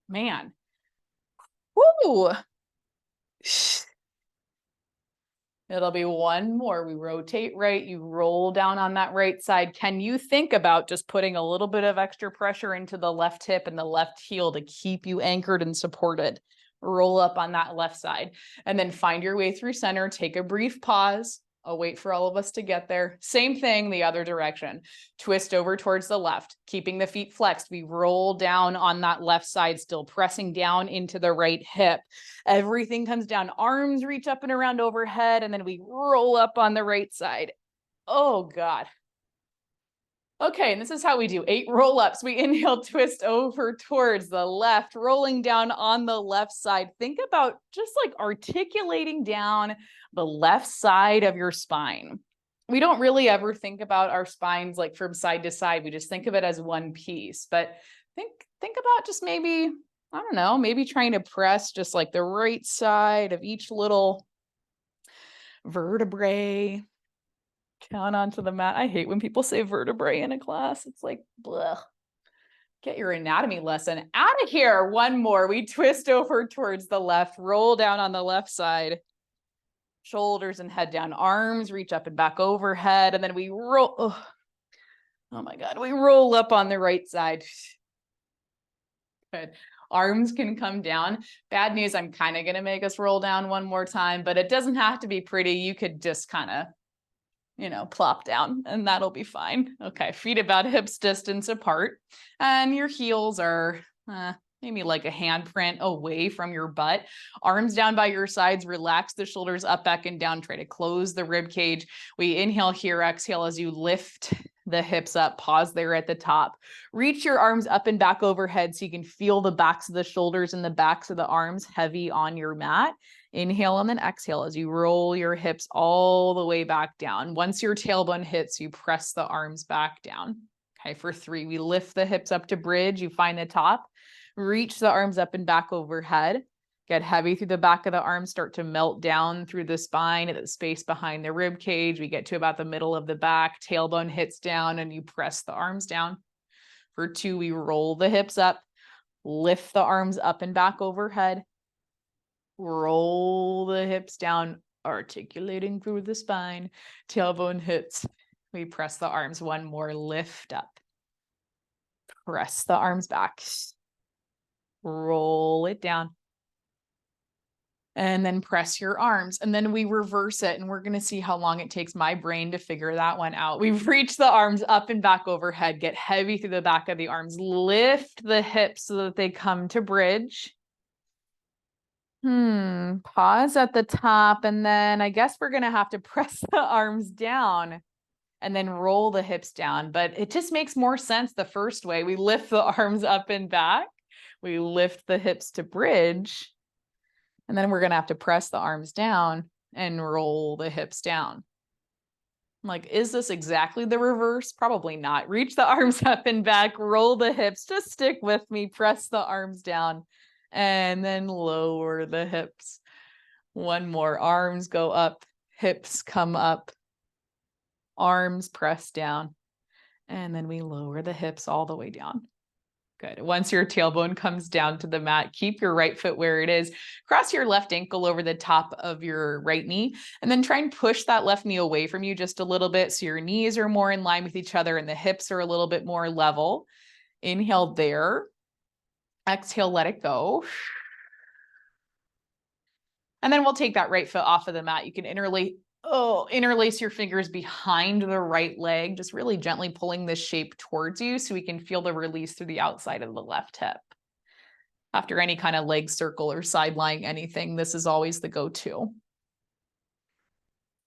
man. Woo! It'll be 1 more. We rotate right. You roll down on that right side. Can you think about just putting a little bit of extra pressure into the left hip and the left heel to keep you anchored and supported? Roll up on that left side and then find your way through center. Take a brief pause. I'll wait for all of us to get there. Same thing, the other direction. Twist over towards the left, keeping the feet flexed. We roll down on that left side, still pressing down into the right hip. Everything comes down. Arms reach up and around overhead, and then we roll up on the right side. Oh, God. Okay, and this is how we do 8 roll-ups. We inhale, twist over towards the left, rolling down on the left side. Think about just like articulating down the left side of your spine. We don't really ever think about our spines like from side to side. We just think of it as one piece. But think about just maybe, I don't know, maybe trying to press just like the right side of each little vertebrae. Down onto the mat. I hate when people say vertebrae in a class. It's like, bleh. Get your anatomy lesson out of here. One more. We twist over towards the left, roll down on the left side. Shoulders and head down, arms reach up and back overhead, and then we roll. Oh my God, we roll up on the right side. Good. Arms can come down. Bad news, I'm kind of going to make us roll down one more time, but it doesn't have to be pretty. You could just kind of, plop down and that'll be fine. Okay, feet about hips distance apart, and your heels are maybe like a handprint away from your butt. Arms down by your sides, relax the shoulders up, back, and down. Try to close the rib cage. We inhale here, exhale as you lift the hips up, pause there at the top. Reach your arms up and back overhead so you can feel the backs of the shoulders and the backs of the arms heavy on your mat. Inhale and then exhale as you roll your hips all the way back down. Once your tailbone hits, you press the arms back down. Okay, for 3, we lift the hips up to bridge. You find the top. Reach the arms up and back overhead. Get heavy through the back of the arms, start to melt down through the spine at the space behind the rib cage. We get to about the middle of the back, tailbone hits down, and you press the arms down. For 2, we roll the hips up, lift the arms up and back overhead, roll the hips down, articulating through the spine, tailbone hits. We press the arms. One more, lift up, press the arms back, roll it down, and then press your arms. And then we reverse it, and we're going to see how long it takes my brain to figure that one out. We've reached the arms up and back overhead, get heavy through the back of the arms, lift the hips so that they come to bridge. Pause at the top, and then I guess we're going to have to press the arms down and then roll the hips down. But it just makes more sense the first way. We lift the arms up and back. We lift the hips to bridge. And then we're going to have to press the arms down and roll the hips down. Like, is this exactly the reverse? Probably not. Reach the arms up and back, roll the hips. Just stick with me. Press the arms down and then lower the hips. One more. Arms go up, hips come up, arms press down, and then we lower the hips all the way down. Good. Once your tailbone comes down to the mat, keep your right foot where it is. Cross your left ankle over the top of your right knee, and then try and push that left knee away from you just a little bit so your knees are more in line with each other and the hips are a little bit more level. Inhale there. Exhale, let it go. And then we'll take that right foot off of the mat. You can interlace your fingers behind the right leg, just really gently pulling this shape towards you so we can feel the release through the outside of the left hip. After any kind of leg circle or side lying anything, this is always the go-to.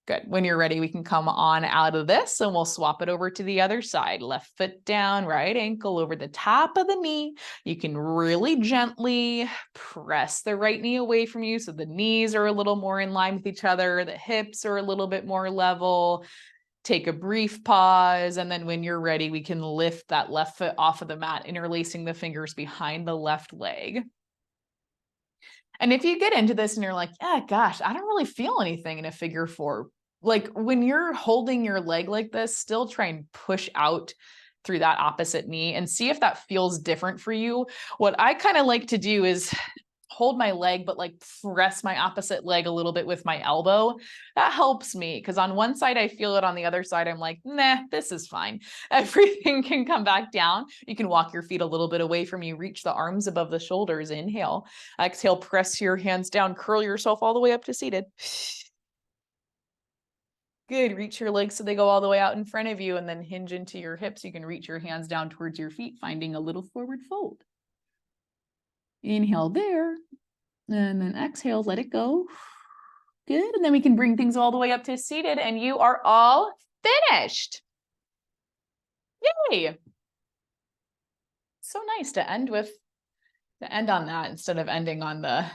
Good. When you're ready, we can come on out of this and we'll swap it over to the other side. Left foot down, right ankle over the top of the knee. You can really gently press the right knee away from you so the knees are a little more in line with each other. The hips are a little bit more level. Take a brief pause. And then when you're ready, we can lift that left foot off of the mat, interlacing the fingers behind the left leg. And if you get into this and you're like, yeah, gosh, I don't really feel anything in a figure 4. Like when you're holding your leg like this, still try and push out through that opposite knee and see if that feels different for you. What I kind of like to do is hold my leg, but like press my opposite leg a little bit with my elbow. That helps me because on one side, I feel it. On the other side, I'm like, nah, this is fine. Everything can come back down. You can walk your feet a little bit away from you. Reach the arms above the shoulders. Inhale. Exhale, press your hands down. Curl yourself all the way up to seated. Good. Reach your legs so they go all the way out in front of you and then hinge into your hips. You can reach your hands down towards your feet, finding a little forward fold. Inhale there, and then exhale, let it go. Good. And then we can bring things all the way up to seated, and you are all finished. Yay. So nice to end on that instead of ending on the